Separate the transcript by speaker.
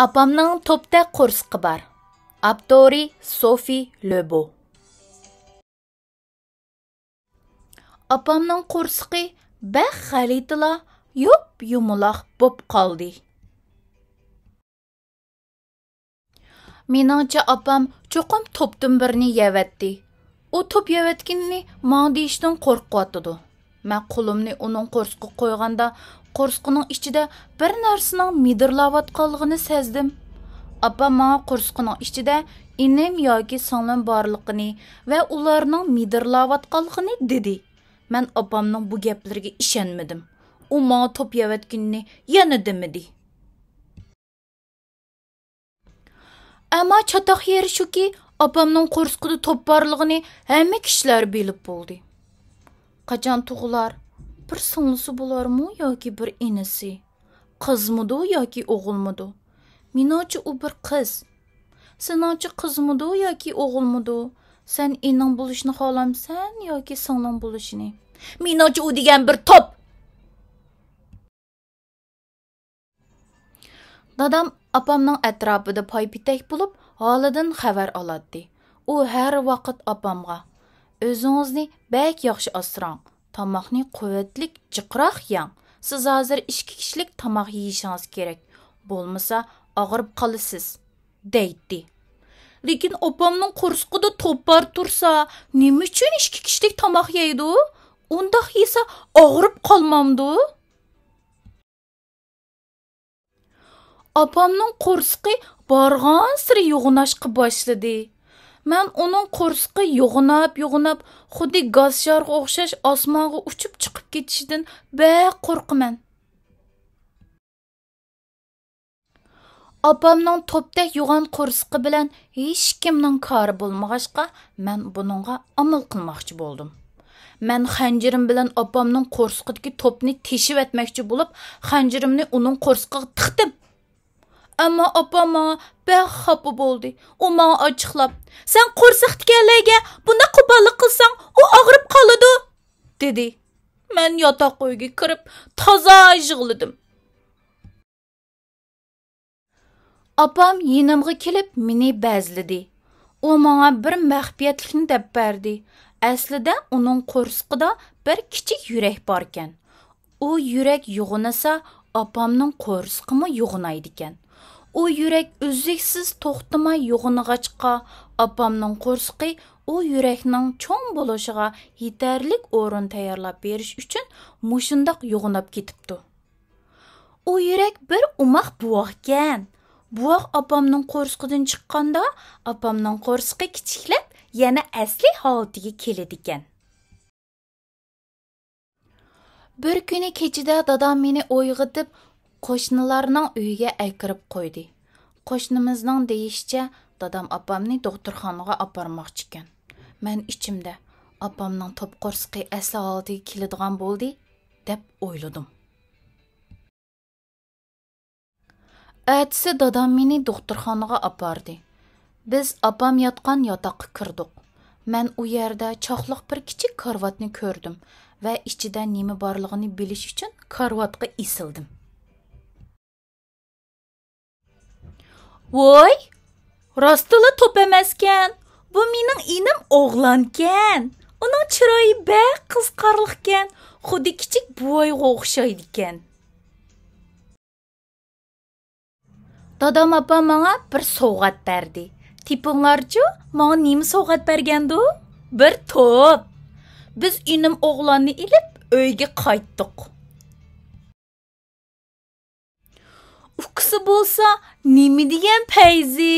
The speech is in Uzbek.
Speaker 1: Apamning to'pda qo'rsqi bor. Avtori Sophie Lobo. Apamning qo'rsqi baq xalitila yumaloq bo'p qoldi. Meningcha apam cho'qim to'pdan birini yevatdi. U to'p yevatganini men deyishdan qo'rqyotdi. Men qo'limni uning qo'rsqiga qo'yganda qo'rsqining ichida bir narsaning midirlayotganligini sezdim. Apam menga qo'rsqining ichida inim yoki singlim borligini va ularning midirlayotganligini dedi. Men apamning bu gaplariga ishonmadim. U menga to'p yevatganini yana demadi. Ama çataq yeri shuki, apamning qo'rsqida to'p borligini hamma kishilar bilib bo'ldi. Qachon tug'ular? Bir singlisi bo'larmi yoki bir inisi? Qizmidi yoki o'g'ilmidi? Meningcha u bir qiz. Seningcha qizmidi yoki o'g'ilmidi? Sen ining bo'lishni xohlamsan yoki singling bo'lishini? Meningcha u degan bir to'p. Dadam apamning atrofida paypitak bo'lib, holidan xabar oladi. U har vaqt apamga: "O'zingizni bek yaxshi asrang. Tomoqni quvvatlik, jiqroq yeng. Siz hozir 2 kishilik tomoq yeyishingiz kerak. Bo'lmasa og'rib qolasiz", deydi. Lekin opamning qo'rsqida to'p bor tursa, nima uchun 2 kishilik tomoq yeydi? Undaq yesa og'rib qolmamdi? Apamning qo'rsqi borgan siri yo'g'inashqa boshladi. Men uning qo'rsqi yo'g'inab, xuddi gaz sharga o'xshash osmonga uchib chiqib ketishidan bek qo'rqaman. Apamning to'pdek yo'g'on qo'rsqi bilan hech kimning kori bo'lmag'achqa, men buningga amal qilmoqchi bo'ldim. Men xanjirim bilan apamning qo'rsqidagi to'pni teshib etmoqchi bo'lib, xanjirimni uning qo'rsqiga tiqdim. Amma apam bek xafa bo'ldi. U menga ochiqlab: "Sen qo'rsaq tikanlarga buni qo'pollik qilsang, u og'rib qoladi", dedi. Men yotoq uyga kirib, toza yig'ladim. Apam yinimga kelib meni bazladi. U menga bir maxfiyatlikni deb berdi. Aslida uning qo'rsqida bir kichik yurak bor ekan. U yurak yo'g'inasa, apamning qo'rsqimi yo'g'inaydi ekan. U yurak uzluksiz to'xtamay yo'g'inag'achqa, apamning qo'rsqi u yurakning cho'ng bo'lishiga yetarlik o'rin tayyorlab berish uchun mushundaq yo'g'inab ketibdi. U yurak bir umoq buvoq ekan. Buvoq apamning qo'rsqidan chiqqanda, apamning qo'rsqi kichiklab, yana asli holatiga keladi ekan. Bir kuni kechida dadam meni uyg'otib, qo'shnilarning uyiga akirib qo'ydi. Qo'shnimizning deyishicha, dadam apamni doktorxonaga aparmoqchi ekan. Men ichimda apamning to'p qo'rsqi asli holatiga keladigan bo'ldi deb o'yladim. Ertasi dadam meni doktorxonaga apardi. Biz apam yotgan yotoqqa kirdik. Men u yerda choqliq bir kichik karvatni ko'rdim va ichida nima borligini bilish uchun karvatga isildim. Voy, rostila to'p emaskan. Bu mening inim o'g'lonkan. Uning chiroyi bek qizqarliqkan, xuddi kichik buvoyga o'xshaydi ekan. Dadam apam menga bir sovg'at berdi. Tipinglarchi, menga nima sovg'at bergandi? Bir to'p. Biz inim o'g'lonni ilib uyga qaytdik. Ukisi bo'lsa, nima degan payzi?